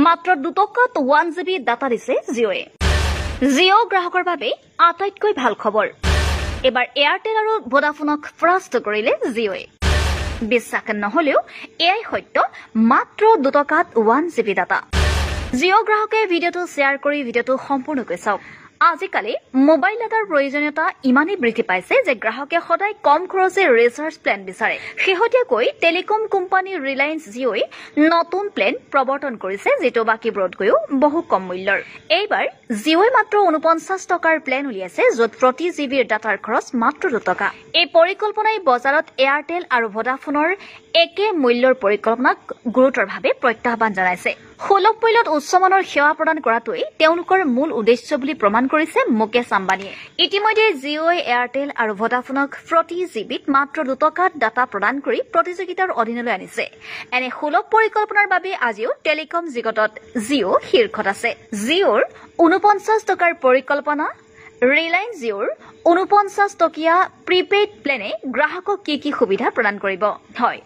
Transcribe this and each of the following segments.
মাত্ৰ 2 টকাত 1 GB data দিছে জিঅ'য়ে। জিঅ' গ্ৰাহকৰ বাবে আটাইতকৈ ভাল খবৰ। এবাৰ এয়াৰটেল আৰু ভোডাফোনক পৰাস্ত কৰিলে জিঅ'য়ে। বিশ্বাস নহলেও এয়াই সত্য, মাত্ৰ 2 টকাত 1 GB ডাটা। জিঅ' গ্ৰাহকে ভিডিঅ'টো শ্বেয়াৰ কৰি ভিডিঅ'টো সম্পূৰ্ণকৈ চাওক। আজিকালি মোবাইল ডাটাৰ প্ৰয়োজনীয়তা ইমানেই বৃদ্ধি পাইছে যে গ্ৰাহকে সদায় কম খৰচে ৰিচাৰ্জ প্লেন বিচাৰে। শেহতীয়াকৈ টেলিকম কোম্পানী ৰিলায়েন্স জিঅ'ই নতুন প্লেন প্ৰৱৰ্তন কৰিছে, যিটো বাকীবোৰতকৈও বহু কম মূল্যৰ। এইবাৰ জিঅ'ই মাত্ৰ 49 টকাৰ প্লেন উলিয়াইছে, য'ত প্ৰতি জিবিৰ ডাটাৰ খৰচ মাত্ৰ 2 টকা। এই পৰিকল্পনাই বজাৰত এয়াৰটেল আৰু ভোডাফোনৰ একে মূল্যৰ পৰিকল্পনাক গুৰুতৰভাৱে প্ৰত্যাহ্বান জনাইছে। সুলভ মূল্যত উচ্চমানৰ সেৱা প্ৰদান কৰাটোৱেই তেওঁলোকৰ মূল উদ্দেশ্য বুলি প্ৰমাণ কৰিছে মুকেশ আম্বানীয়ে। ইতিমধ্যে জিঅ'ই এয়াৰটেল আৰু ভোডাফোনক প্ৰতি জিবিত মাত্ৰ 2 টকাত ডাটা প্ৰদান কৰি প্ৰতিযোগিতাৰ অধীনলৈ আনিছে। এনে সুলভ পৰিকল্পনাৰ বাবে আজিও টেলিকম জগতত জিঅ' শীৰ্ষত আছে। জিঅ'ৰ 49 টকাৰ পৰিকল্পনা। ৰিলায়েন্স জিঅ'ৰ 49 টকীয়া প্ৰিপেইড প্লেনে গ্ৰাহকক কি সুবিধা প্ৰদান কৰিব? হয়,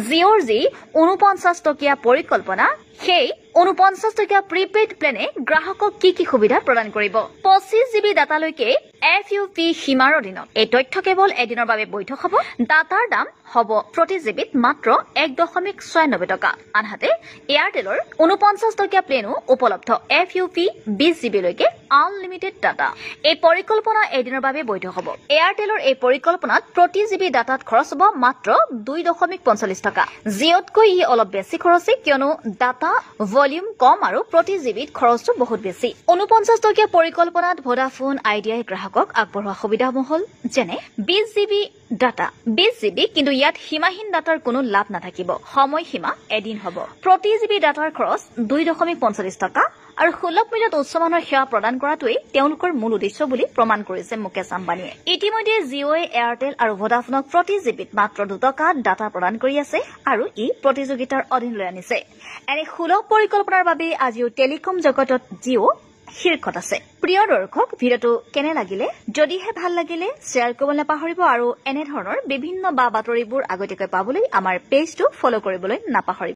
জিঅ'ৰ যি 49 টকীয়া পৰিকল্পনা, সেই 49 টকীয়া প্ৰিপেইড প্লেনে গ্ৰাহকক কি সুবিধা প্ৰদান কৰিব? 25 GB ডাটালৈকে FUP সীমাৰ অধীনত। এই তথ্য কেৱল এদিনৰ বাবে বৈধ হ'ব। ডাটাৰ দাম হ'ব প্ৰতি জিবিত মাত্ৰ 1.96 টকা। আনহাতে এয়াৰটেলৰ 49 টকীয়া প্লেনো উপলব্ধ। FUP 20 GB লৈকে আনলিমিটেড ডাটা। এই পৰিকল্পনা এদিনৰ বাবে বৈধ হ'ব। এয়াৰটেলৰ এই পৰিকল্পনাত প্ৰতি জিবি ডাটাত খৰচ হ'ব মাত্ৰ 2.45 টকা। জিঅ'তকৈ ই অলপ বেছি খৰচী, কিয়নো ডাটা ভলিউম কম আৰু প্ৰতি জিবিত খৰচটো বহুত বেছি। 49 টকীয়া পৰিকল্পনাত ভোডাফোন আইডিয়াই গ্ৰাহকক আগবঢ়োৱা সুবিধাসমূহ হ'ল যেনে 20 GB ডাটা। 20 GB, কিন্তু ইয়াত সীমাহীন ডাটাৰ কোনো লাভ নাথাকিব। সময়সীমা এদিন হ'ব। প্ৰতি জিবি ডাটাৰ খৰচ 2.45 টকা আৰু সুলভ মূল্যত উচ্চমানৰ সেৱা প্ৰদান কৰাটোৱেই তেওঁলোকৰ মূল উদ্দেশ্য বুলি প্ৰমাণ কৰিছে মুকেশ আম্বানীয়ে। ইতিমধ্যে জিঅ'ই এয়াৰটেল আৰু ভোডাফোনক প্ৰতি জিবিত মাত্ৰ 2 টকাত ডাটা প্ৰদান কৰি আছে আৰু ই প্ৰতিযোগিতাৰ অধীনলৈ আনিছে। এনে সুলভ পৰিকল্পনাৰ বাবে আজিও টেলিকম জগতত জিঅ' শীৰ্ষত আছে। প্ৰিয় দৰ্শক, ভিডিঅ'টো কেনে লাগিলে? যদিহে ভাল লাগিলে শ্বেয়াৰ কৰিবলৈ নাপাহৰিব আৰু এনেধৰণৰ বিভিন্ন বাতৰিবোৰ আগতীয়াকৈ পাবলৈ আমাৰ পেজটো ফলো কৰিবলৈ নাপাহৰিব।